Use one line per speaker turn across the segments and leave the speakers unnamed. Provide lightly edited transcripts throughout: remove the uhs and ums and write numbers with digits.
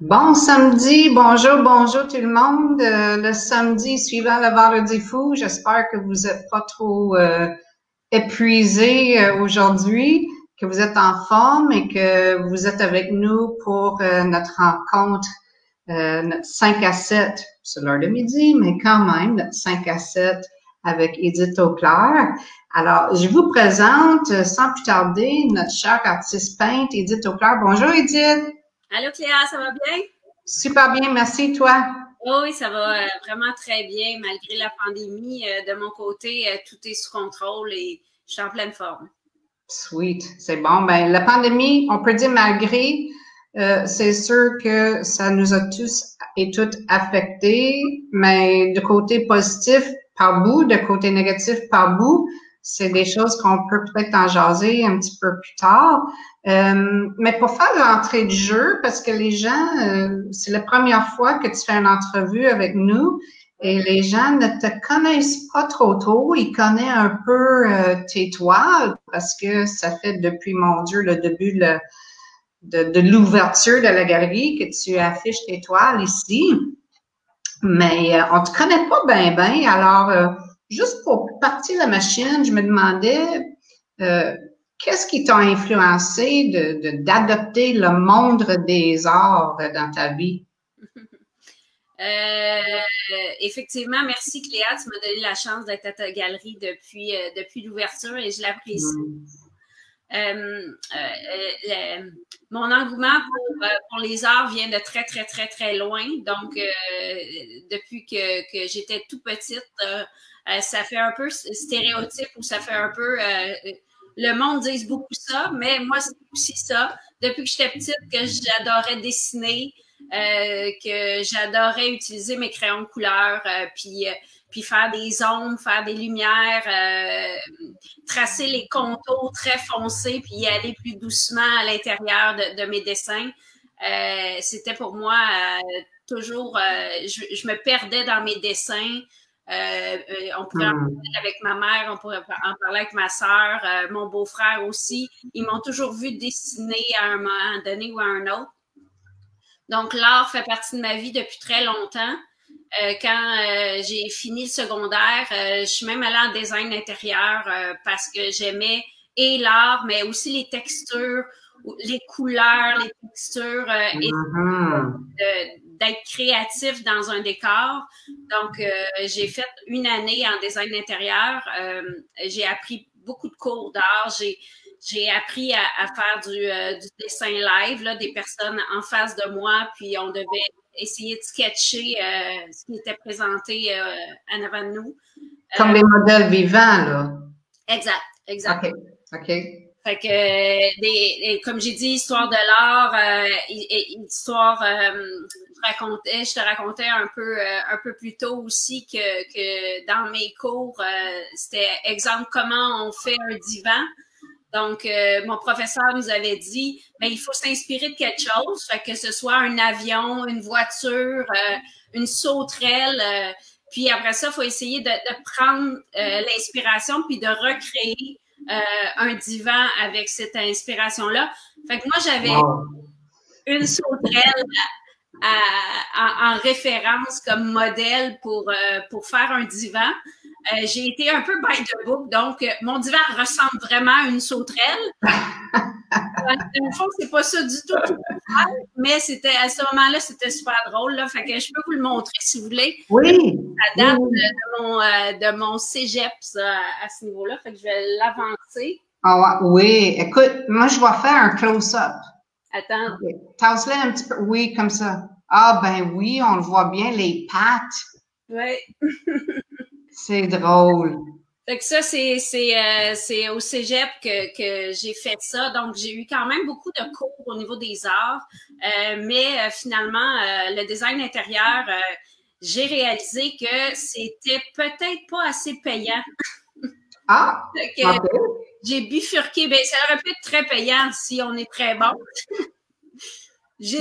Bon samedi, bonjour tout le monde. Le samedi suivant le vendredi fou, j'espère que vous n'êtes pas trop épuisés aujourd'hui, que vous êtes en forme et que vous êtes avec nous pour notre rencontre, notre 5 à 7. C'est l'heure de midi, mais quand même, notre 5 à 7 avec Édith Auclair. Alors, je vous présente sans plus tarder notre chère artiste peintre, Édith Auclair. Bonjour Édith.
Allô Cléa, ça va bien?
Super bien, merci toi.
Oh oui, ça va vraiment très bien malgré la pandémie. De mon côté, tout est sous contrôle et je suis en pleine forme.
Sweet, c'est bon. Ben, la pandémie, on peut dire malgré, c'est sûr que ça nous a tous et toutes affectés, mais de côté positif par bout, de côté négatif par bout, c'est des choses qu'on peut peut-être en jaser un petit peu plus tard. Mais pour faire l'entrée de jeu, parce que les gens, c'est la première fois que tu fais une entrevue avec nous et les gens ne te connaissent pas trop. Ils connaissent un peu tes toiles parce que ça fait depuis, mon Dieu, le début de l'ouverture de la galerie que tu affiches tes toiles ici. Mais on te connaît pas bien. Alors, juste pour partir la machine, je me demandais qu'est-ce qui t'a influencé d'adopter le monde des arts dans ta vie?
Effectivement, merci Cléa, tu m'as donné la chance d'être à ta galerie depuis l'ouverture et je l'apprécie. Mon engouement pour les arts vient de très loin. Donc, depuis que j'étais tout petite, ça fait un peu stéréotype ou ça fait un peu... le monde dit beaucoup ça, mais moi, c'est aussi ça. Depuis que j'étais petite, que j'adorais dessiner, que j'adorais utiliser mes crayons de couleur, puis faire des ombres, faire des lumières, tracer les contours très foncés, puis y aller plus doucement à l'intérieur de mes dessins. C'était pour moi toujours, je me perdais dans mes dessins. On pourrait en parler avec ma mère, on pourrait en parler avec ma sœur, mon beau-frère aussi. Ils m'ont toujours vu dessiner à un moment donné ou à un autre. Donc, l'art fait partie de ma vie depuis très longtemps. Quand j'ai fini le secondaire, je suis même allée en design intérieur parce que j'aimais et l'art, mais aussi les textures, les couleurs, les textures, et d'être créatif dans un décor. Donc, j'ai fait une année en design intérieur. J'ai appris beaucoup de cours d'art. J'ai appris à faire du dessin live, là, des personnes en face de moi, puis on devait essayer de sketcher ce qui était présenté en avant de nous.
Comme des modèles vivants, là.
Exact.
OK.
Fait que, comme j'ai dit, histoire de l'art, histoire, je te racontais un peu plus tôt aussi que dans mes cours, c'était exemple comment on fait un divan. Donc, mon professeur nous avait dit, ben, il faut s'inspirer de quelque chose, fait que ce soit un avion, une voiture, une sauterelle. Puis après ça, il faut essayer de prendre l'inspiration puis de recréer un divan avec cette inspiration-là. Fait que moi, j'avais une sauterelle en référence comme modèle pour faire un divan. J'ai été un peu by the book, donc mon divan ressemble vraiment à une sauterelle. Dans le fond, c'est pas ça du tout, mais c'était à ce moment-là, c'était super drôle. Là, fait que je peux vous le montrer si vous voulez.
Oui.
Ça date de mon cégep ça, à ce niveau-là. Fait que je vais l'avancer.
Oui, écoute, moi je vais faire un close-up.
Attends.
Okay. Tasse-le un petit peu. Oui, comme ça. Ah ben oui, on le voit bien, les pattes.
Oui.
C'est drôle.
Fait que ça, c'est au cégep que j'ai fait ça. Donc, j'ai eu quand même beaucoup de cours au niveau des arts. Mais finalement, le design intérieur, j'ai réalisé que c'était peut-être pas assez payant.
Ah! Okay.
J'ai bifurqué. Ben, ça aurait pu être très payant si on est très bon.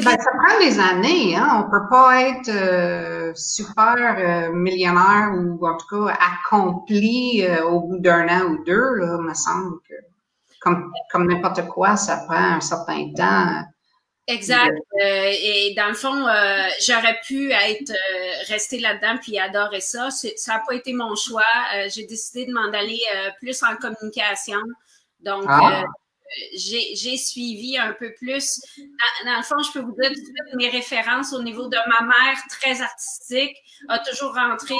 Ben, ça prend des années, hein. On peut pas être super millionnaire ou en tout cas accompli au bout d'un an ou deux, là, me semble que comme n'importe quoi, ça prend un certain temps.
Exact. Et dans le fond, j'aurais pu être rester là-dedans puis adorer ça. Ça n'a pas été mon choix. J'ai décidé de m'en aller plus en communication. Donc, j'ai suivi un peu plus. Dans le fond, je peux vous dire tout de suite mes références au niveau de ma mère, très artistique, a toujours rentré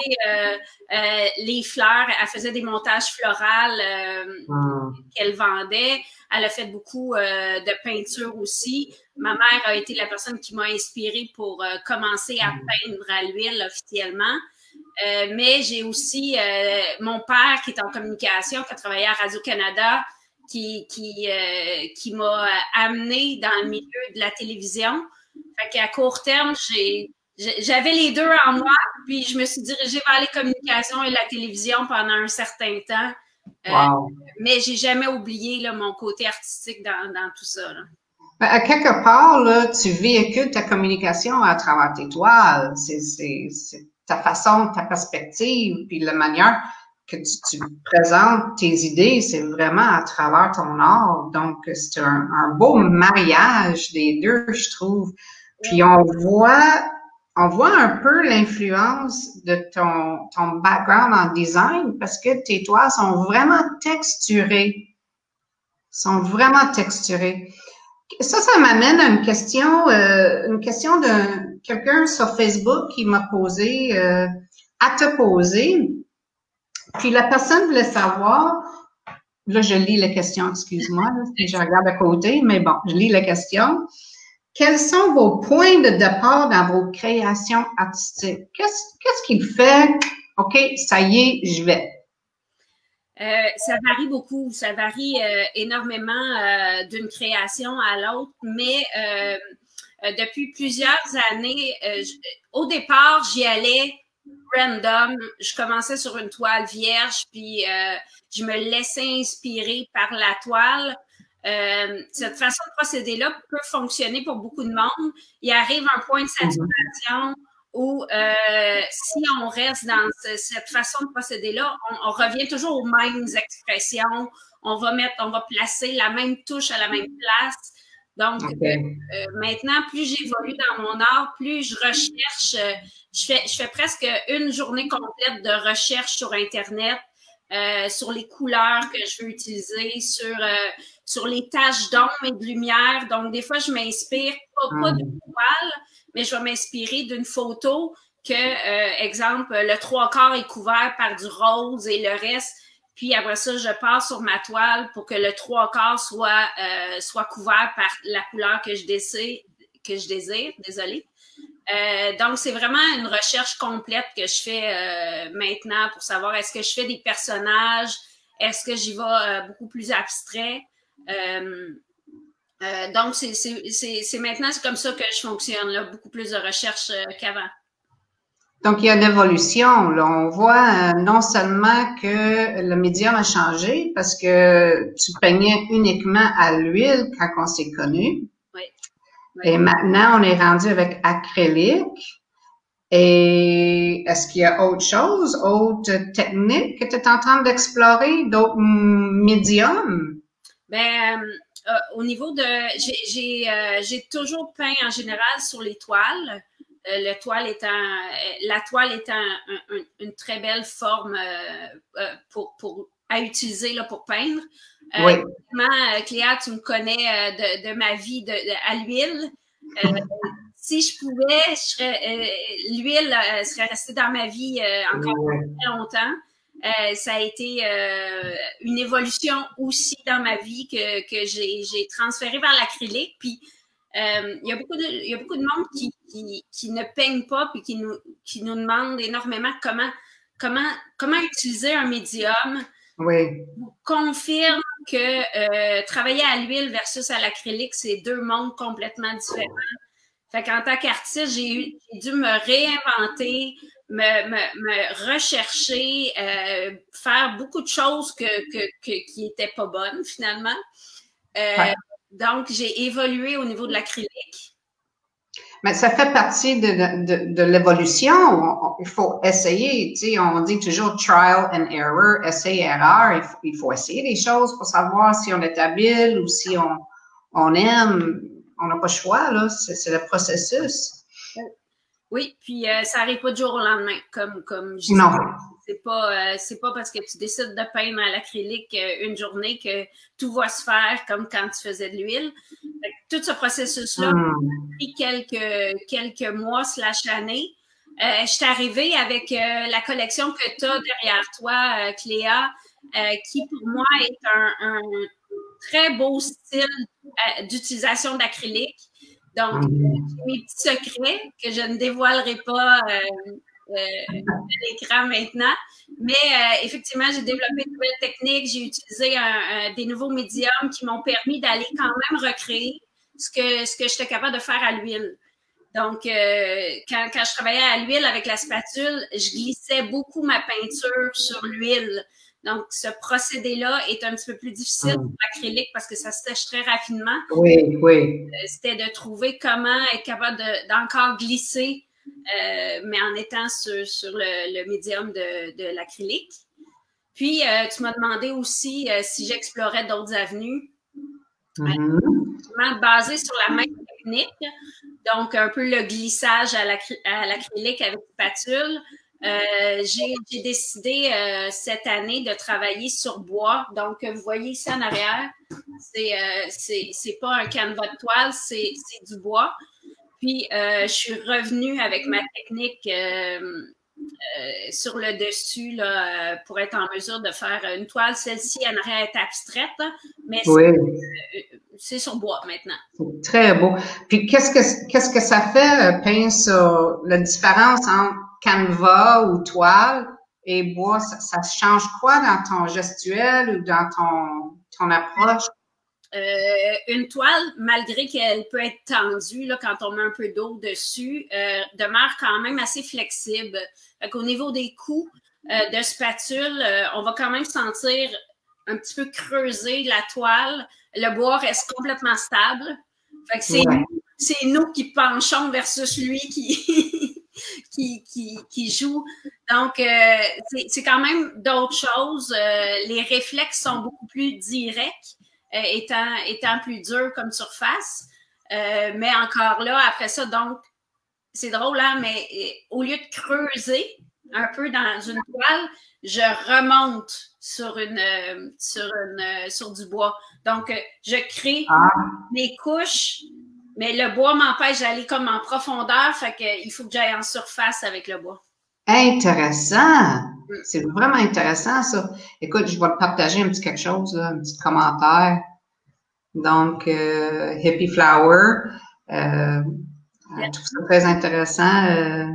les fleurs. Elle faisait des montages floraux qu'elle vendait. Elle a fait beaucoup de peinture aussi. Ma mère a été la personne qui m'a inspirée pour commencer à peindre à l'huile officiellement. Mais j'ai aussi mon père qui est en communication, qui a travaillé à Radio-Canada, qui m'a amené dans le milieu de la télévision. Fait qu'à court terme, j'avais les deux en moi, puis je me suis dirigée vers les communications et la télévision pendant un certain temps.
Wow.
Mais j'ai jamais oublié là, mon côté artistique dans tout ça. Là.
À quelque part, là, tu véhicules ta communication à travers tes toiles. C'est ta façon, ta perspective, puis la manière que tu présentes tes idées, c'est vraiment à travers ton art. Donc, c'est un beau mariage des deux, je trouve. Puis on voit un peu l'influence de ton background en design parce que tes toiles sont vraiment texturées. Ça m'amène à une question de quelqu'un sur Facebook qui m'a posé, à te poser. Puis la personne voulait savoir, là je lis la question, excuse-moi, si je regarde à côté, mais bon, je lis la question. Quels sont vos points de départ dans vos créations artistiques? Qu'est-ce qui fait, OK, ça y est, je vais?
Ça varie beaucoup, ça varie énormément d'une création à l'autre, mais depuis plusieurs années, au départ, j'y allais random. Je commençais sur une toile vierge, puis je me laissais inspirer par la toile. Cette façon de procéder-là peut fonctionner pour beaucoup de monde. Il arrive un point de saturation où si on reste dans cette façon de procéder-là, on revient toujours aux mêmes expressions. On va placer la même touche à la même place. Donc, maintenant, plus j'évolue dans mon art, plus je recherche. Je fais presque une journée complète de recherche sur Internet, sur les couleurs que je veux utiliser, sur les taches d'ombre et de lumière. Donc, des fois, je m'inspire pas d'une toile, mais je vais m'inspirer d'une photo que, exemple, le 3/4 est couvert par du rose et le reste. Puis après ça, je pars sur ma toile pour que le 3/4 soit couvert par la couleur que je désire. Désolée. Donc, c'est vraiment une recherche complète que je fais maintenant pour savoir est-ce que je fais des personnages, est-ce que j'y vais beaucoup plus abstrait. Donc, c'est maintenant, c'est comme ça que je fonctionne, là, beaucoup plus de recherche qu'avant.
Donc, il y a une évolution. Là. On voit non seulement que le médium a changé parce que tu peignais uniquement à l'huile quand on s'est connus.
Oui.
Et maintenant, on est rendu avec acrylique. Et est-ce qu'il y a autre chose, autre technique que tu es en train d'explorer, d'autres médiums?
Au niveau de... J'ai toujours peint en général sur les toiles. La toile étant une très belle forme à utiliser là, pour peindre.
Oui.
Cléa, tu me connais de ma vie à l'huile. Si je pouvais, l'huile serait restée dans ma vie encore très longtemps. Ça a été une évolution aussi dans ma vie que j'ai transféré vers l'acrylique. Puis il y a beaucoup de monde qui ne peigne pas puis qui nous demande énormément comment utiliser un médium.
Oui.
Je vous confirme que travailler à l'huile versus à l'acrylique, c'est deux mondes complètement différents. Fait qu'en tant qu'artiste, j'ai dû me réinventer, me rechercher, faire beaucoup de choses qui étaient pas bonnes finalement. Donc, j'ai évolué au niveau de l'acrylique.
Mais ça fait partie de l'évolution. Il faut essayer. Tu sais, on dit toujours trial and error, essai-erreur. Il faut essayer des choses pour savoir si on est habile ou si on aime. on n'a pas le choix, là. C'est le processus.
Oui, puis ça n'arrive pas du jour au lendemain, comme je dis.
Non.
C'est pas parce que tu décides de peindre à l'acrylique une journée que tout va se faire comme quand tu faisais de l'huile. Tout ce processus-là a pris quelques mois / années. Je suis arrivée avec la collection que tu as derrière toi, Cléa, qui pour moi est un très beau style d'utilisation d'acrylique. Donc, j'ai mes petits secrets que je ne dévoilerai pas à l'écran maintenant. Mais effectivement, j'ai développé de nouvelles techniques. J'ai utilisé des nouveaux médiums qui m'ont permis d'aller quand même recréer ce que j'étais capable de faire à l'huile. Donc, quand je travaillais à l'huile avec la spatule, je glissais beaucoup ma peinture sur l'huile. Donc, ce procédé-là est un petit peu plus difficile pour l'acrylique parce que ça sèche très rapidement.
Oui, oui.
C'était de trouver comment être capable d'encore glisser, mais en étant sur le médium de l'acrylique. Puis, tu m'as demandé aussi si j'explorais d'autres avenues. Basé sur la même technique, donc un peu le glissage à l'acrylique avec spatule. J'ai décidé cette année de travailler sur bois. Donc, vous voyez ici en arrière, c'est pas un canevas de toile, c'est du bois. Puis, je suis revenue avec ma technique sur le dessus là, pour être en mesure de faire une toile. Celle-ci en arrière est abstraite, mais c'est sur bois maintenant.
C'est très beau. Puis, qu'est-ce que ça fait, peindre sur la différence entre canevas ou toile et bois? Ça change quoi dans ton gestuel ou dans ton approche?
Une toile, malgré qu'elle peut être tendue là, quand on met un peu d'eau dessus, demeure quand même assez flexible. Au niveau des coups de spatule, on va quand même sentir un petit peu creuser la toile. Le bois reste complètement stable. Fait que c'est nous qui penchons versus lui qui joue. Donc, c'est quand même d'autres choses. Les réflexes sont beaucoup plus directs. Étant plus dur comme surface. Mais encore là, après ça, donc, c'est drôle, hein, mais au lieu de creuser un peu dans une toile, je remonte sur du bois. Donc, je crée mes couches, mais le bois m'empêche d'aller comme en profondeur, fait qu'il faut que j'aille en surface avec le bois.
Intéressant! C'est vraiment intéressant, ça. Écoute, je vais te partager un petit quelque chose, là, un petit commentaire. Donc, Hippie Flower, je trouve ça très intéressant.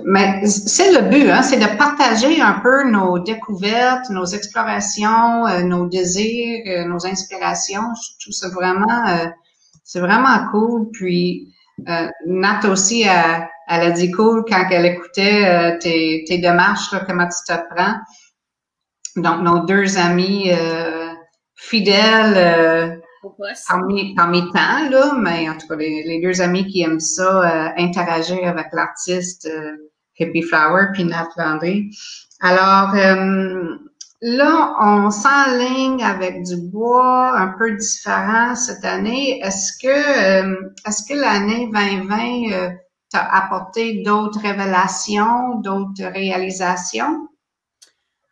Mais c'est le but, hein, c'est de partager un peu nos découvertes, nos explorations, nos désirs, nos inspirations. Je trouve ça vraiment, c'est vraiment cool. Puis, Nat aussi, elle a dit cool quand elle écoutait tes démarches, là, comment tu te prends. Donc, nos deux amis fidèles parmi tant, là, mais en tout cas, les deux amis qui aiment ça, interagir avec l'artiste Hippie Flower puis Nat Landry. Alors, là, on s'enligne avec du bois un peu différent cette année. Est-ce que l'année 2020 t'a apporté d'autres révélations, d'autres réalisations?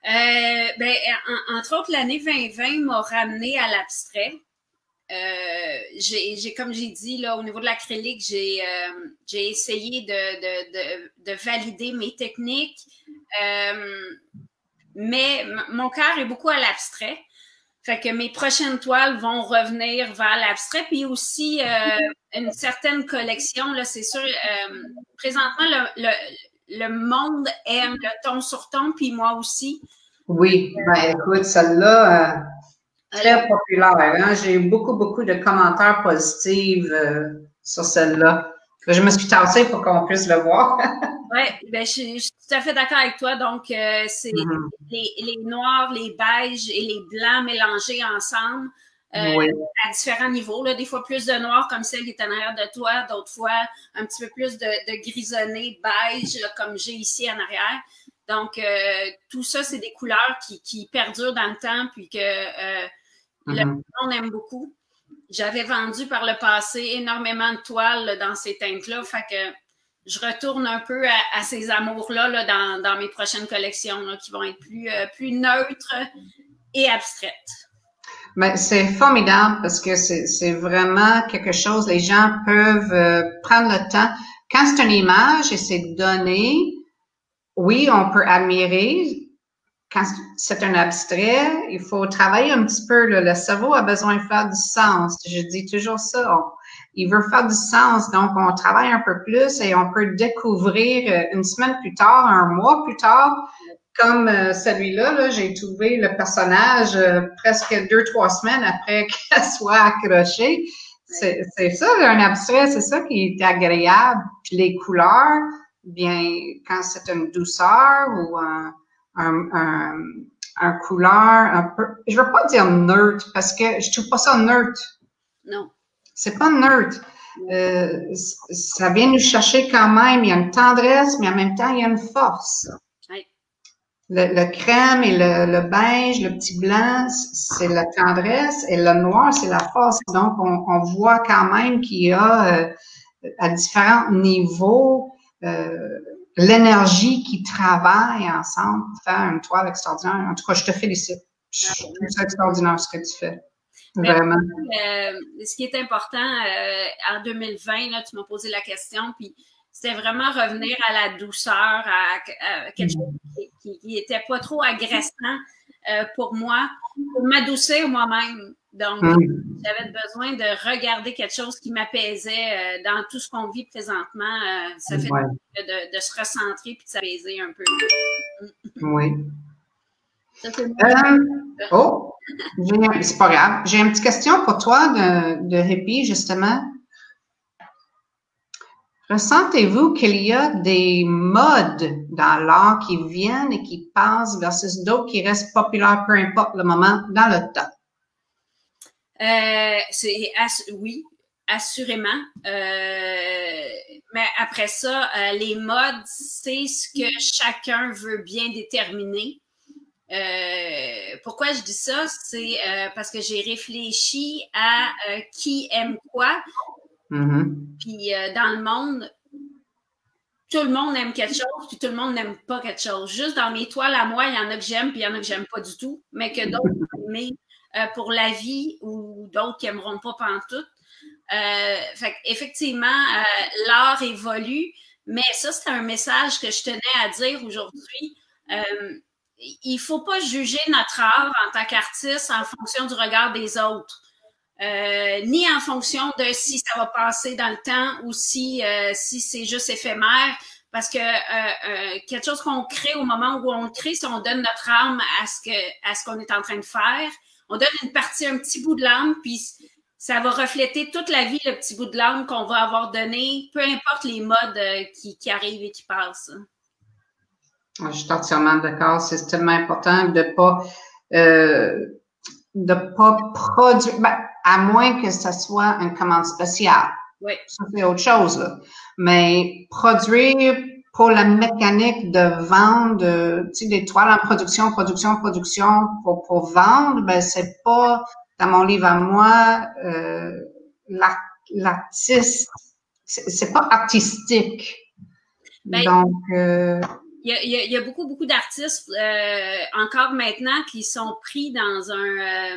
Entre autres, l'année 2020 m'a ramené à l'abstrait. Comme j'ai dit, là, au niveau de l'acrylique, j'ai essayé de valider mes techniques. Mais mon cœur est beaucoup à l'abstrait. Fait que mes prochaines toiles vont revenir vers l'abstrait. Puis aussi, une certaine collection, là, c'est sûr, présentement, le monde aime le ton sur ton, puis moi aussi.
Oui, ben écoute, celle-là, très populaire. Hein? J'ai eu beaucoup de commentaires positifs sur celle-là. Je me suis tassée pour qu'on puisse le voir.
Oui, ben, je suis tout à fait d'accord avec toi. Donc, c'est les noirs, les beiges et les blancs mélangés ensemble à différents niveaux. Là. Des fois, plus de noir comme celle qui est en arrière de toi. D'autres fois, un petit peu plus de grisonné beige là, comme j'ai ici en arrière. Donc, tout ça, c'est des couleurs qui perdurent dans le temps puis que le monde aime beaucoup. j'avais vendu par le passé énormément de toiles dans ces teintes-là. Fait que je retourne un peu à ces amours-là là, dans mes prochaines collections là, qui vont être plus neutres et abstraites.
Ben, c'est formidable parce que c'est vraiment quelque chose, les gens peuvent prendre le temps. Quand c'est une image et c'est donné, oui, on peut admirer. Quand c'est un abstrait, il faut travailler un petit peu. Là. Le cerveau a besoin de faire du sens. Je dis toujours ça. Il veut faire du sens, donc on travaille un peu plus et on peut découvrir une semaine plus tard, un mois plus tard, comme celui-là, là, j'ai trouvé le personnage presque 2-3 semaines après qu'elle soit accrochée. C'est ça, un abstrait, c'est ça qui est agréable. Puis les couleurs, bien, quand c'est une douceur ou un couleur un peu, je veux pas dire neutre parce que je trouve pas ça neutre.
Non.
C'est pas neutre. Ça vient nous chercher quand même. Il y a une tendresse, mais en même temps, il y a une force.
Oui.
Le crème et le beige, le petit blanc, c'est la tendresse et le noir, c'est la force. Donc, on voit quand même qu'il y a à différents niveaux l'énergie qui travaille ensemble pour faire une toile extraordinaire. En tout cas, je te félicite. Je trouve ça extraordinaire ce que tu fais. Vraiment.
Ce qui est important en 2020, là, tu m'as posé la question, puis c'était vraiment revenir à la douceur, à quelque chose qui était pas trop agressant pour moi, pour m'adoucir moi-même. Donc, j'avais besoin de regarder quelque chose qui m'apaisait dans tout ce qu'on vit présentement. Ça fait de se recentrer puis de s'apaiser un peu.
Oui. Ça, c'est c'est pas grave. J'ai une petite question pour toi de hippie, justement. Ressentez-vous qu'il y a des modes dans l'art qui viennent et qui passent versus d'autres qui restent populaires, peu importe le moment, dans le temps?
Oui, assurément. Mais après ça, les modes, c'est ce que chacun veut bien déterminer. Pourquoi je dis ça? C'est parce que j'ai réfléchi à qui aime quoi. Puis dans le monde, tout le monde aime quelque chose, puis tout le monde n'aime pas quelque chose. Juste dans mes toiles à moi, il y en a que j'aime, puis il y en a que j'aime pas du tout, mais que d'autres vont aimer pour la vie ou d'autres qui aimeront pas pantoute. Fait effectivement, l'art évolue, mais ça, c'est un message que je tenais à dire aujourd'hui. Il faut pas juger notre art en tant qu'artiste en fonction du regard des autres. Ni en fonction de si ça va passer dans le temps ou si c'est juste éphémère, parce que quelque chose qu'on crée au moment où on le crée, si on donne notre âme à ce qu'on est en train de faire, on donne une partie, un petit bout de l'âme, puis ça va refléter toute la vie, le petit bout de l'âme qu'on va avoir donné, peu importe les modes qui arrivent et qui passent.
Je suis entièrement d'accord. C'est tellement important de pas produire, à moins que ce soit une commande spéciale.
Oui.
Ça, c'est autre chose, là. Mais produire pour la mécanique de vendre, tu sais, des toiles en production pour vendre, ben, c'est pas, dans mon livre à moi, l'artiste, c'est pas artistique.
Ben,
donc,
il y a beaucoup d'artistes encore maintenant qui sont pris dans un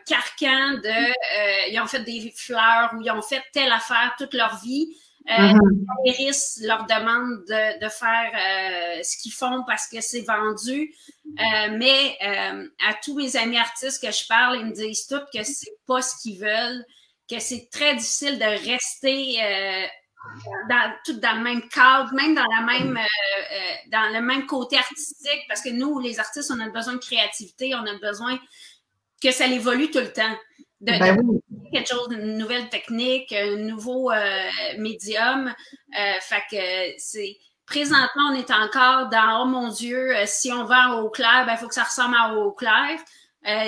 carcan de ils ont fait des fleurs ou ils ont fait telle affaire toute leur vie. Iris leur demande de faire ce qu'ils font parce que c'est vendu. Mais à tous mes amis artistes que je parle, ils me disent tous que c'est pas ce qu'ils veulent, que c'est très difficile de rester tout dans le même cadre, même dans dans le même côté artistique, parce que nous, les artistes, on a besoin de créativité, on a besoin que ça évolue tout le temps. De quelque chose, une nouvelle technique, un nouveau médium. Fait que c'est présentement, on est encore dans oh mon Dieu, si on va en eau claire, ben il faut que ça ressemble à eau claire.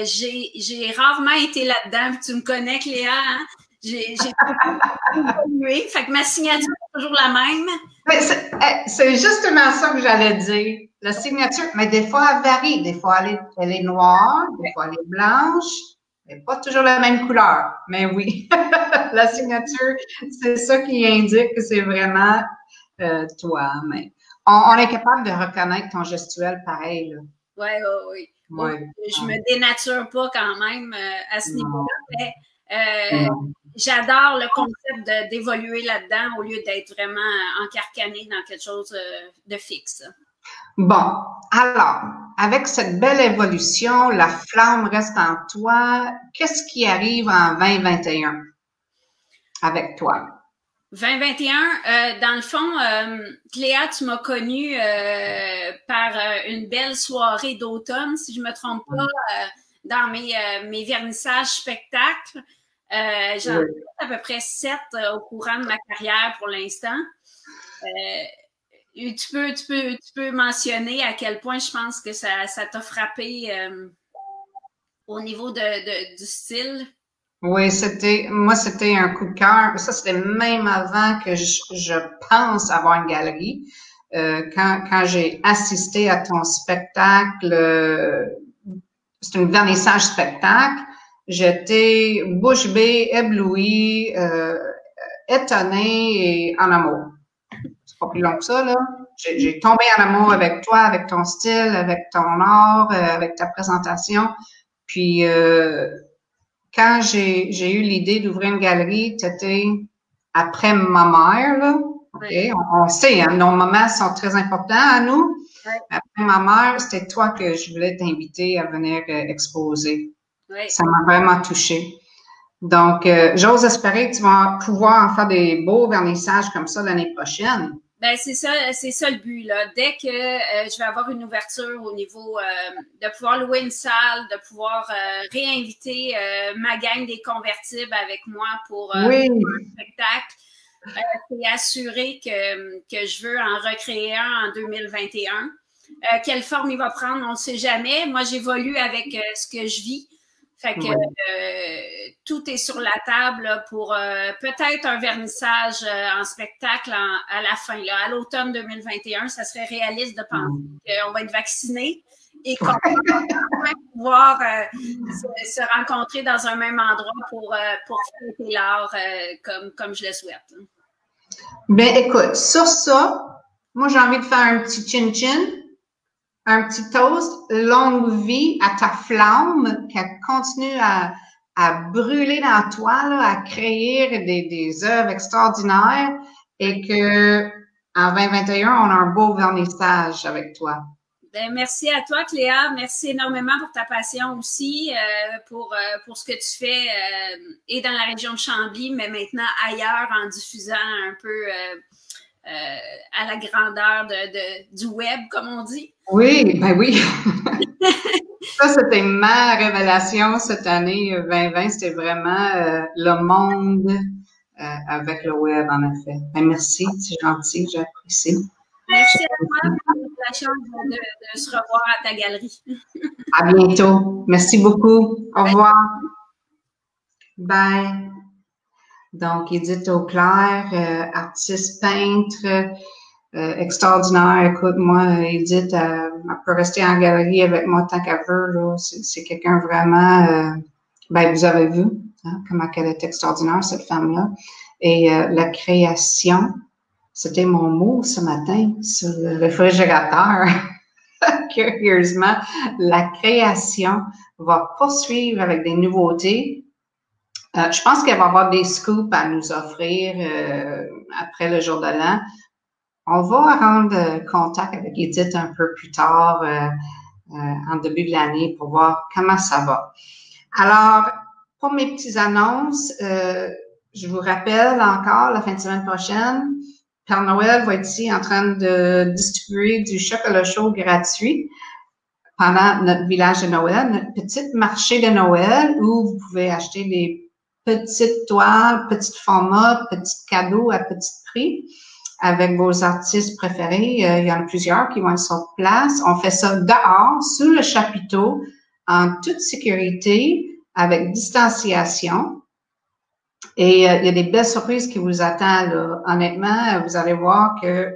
J'ai rarement été là-dedans. Tu me connais, Cléa, hein? J'ai évolué. Fait que ma signature est toujours la même.
C'est justement ça que j'allais dire. La signature, mais des fois, elle varie. Des fois, elle est noire, des fois, elle est blanche. Elle n'est pas toujours la même couleur, mais oui, la signature, c'est ça qui indique que c'est vraiment toi. Mais on est capable de reconnaître ton gestuel pareil, là.
Oui, oui, oui.
Ouais.
Je me dénature pas quand même à ce niveau-là, mais j'adore le concept d'évoluer là-dedans au lieu d'être vraiment encarcané dans quelque chose de fixe.
Bon, alors, avec cette belle évolution, la flamme reste en toi. Qu'est-ce qui arrive en 2021 avec toi?
2021, dans le fond, Cléa, tu m'as connue par une belle soirée d'automne, si je me trompe pas, dans mes vernissages spectacles. J'en ai à peu près 7 au courant de ma carrière pour l'instant. Tu peux mentionner à quel point je pense que ça t'a frappé au niveau du style.
Oui, c'était un coup de cœur. Ça, c'était même avant que je pense avoir une galerie. Quand j'ai assisté à ton spectacle, c'est un vernissage spectacle, j'étais bouche bée, éblouie, étonnée et en amour. C'est pas plus long que ça, là. J'ai tombé en amour avec toi, avec ton style, avec ton art, avec ta présentation. Puis, quand j'ai eu l'idée d'ouvrir une galerie, t'étais après ma mère, là. OK? Oui. On sait, hein, nos moments sont très importants à nous. Oui. Après ma mère, c'était toi que je voulais t'inviter à venir exposer. Oui. Ça m'a vraiment touchée. Donc, j'ose espérer que tu vas pouvoir en faire des beaux vernissages comme ça l'année prochaine.
Ben c'est ça le but là. Dès que je vais avoir une ouverture au niveau de pouvoir louer une salle, de pouvoir réinviter ma gang des convertibles avec moi pour un spectacle, c'est assuré que je veux en recréer un en 2021. Quelle forme il va prendre, on ne sait jamais. Moi, j'évolue avec ce que je vis. Fait que tout est sur la table là, pour peut-être un vernissage en spectacle à la fin, là, à l'automne 2021. Ça serait réaliste de penser qu'on va être vacciné et qu'on va pouvoir se rencontrer dans un même endroit pour fêter l'art comme je le souhaite.
Ben écoute, sur ça, moi j'ai envie de faire un petit chin-chin. Un petit toast, longue vie à ta flamme, qu'elle continue à brûler dans toi, là, à créer des œuvres extraordinaires et que en 2021, on a un beau vernissage avec toi.
Ben, merci à toi, Cléa. Merci énormément pour ta passion aussi, pour ce que tu fais et dans la région de Chambly, mais maintenant ailleurs en diffusant un peu à la grandeur du web, comme on dit.
Oui, ben oui. Ça, c'était ma révélation cette année 2020. C'était vraiment le monde avec le web, en effet. Ben, merci, c'est gentil, j'apprécie.
Merci à toi pour la chance de se revoir à ta galerie.
À bientôt. Merci beaucoup. Au revoir. Bye. Donc, Édith Auclair, artiste peintre, extraordinaire. Écoute, moi, Édith, elle peut rester en galerie avec moi tant qu'elle veut. Là. C'est quelqu'un vraiment, ben, vous avez vu hein, comment elle est extraordinaire, cette femme-là. Et la création, c'était mon mot ce matin sur le réfrigérateur. Curieusement, la création va poursuivre avec des nouveautés. Je pense qu'elle va avoir des scoops à nous offrir après le jour de l'an. On va rendre contact avec Édith un peu plus tard, en début de l'année, pour voir comment ça va. Alors, pour mes petites annonces, je vous rappelle encore, la fin de semaine prochaine, Père Noël va être ici en train de distribuer du chocolat chaud gratuit pendant notre village de Noël, notre petit marché de Noël, où vous pouvez acheter des petites toiles, petits formats, petits cadeaux à petit prix avec vos artistes préférés. Il y en a plusieurs qui vont être sur place. On fait ça dehors, sous le chapiteau, en toute sécurité, avec distanciation. Et il y a des belles surprises qui vous attendent, là. Honnêtement, vous allez voir que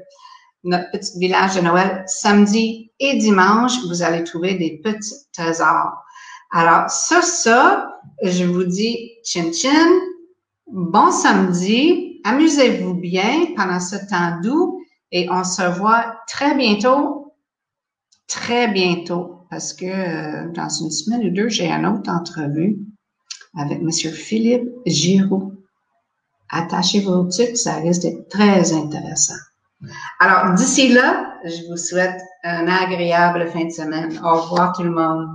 notre petit village de Noël, samedi et dimanche, vous allez trouver des petits trésors. Alors, ça, je vous dis chin chin, bon samedi, amusez-vous bien pendant ce temps doux et on se revoit très bientôt, parce que dans une semaine ou deux, j'ai une autre entrevue avec M. Philippe Giroux. Attachez vos trucs, ça risque d'être très intéressant. Alors, d'ici là, je vous souhaite une agréable fin de semaine. Au revoir tout le monde.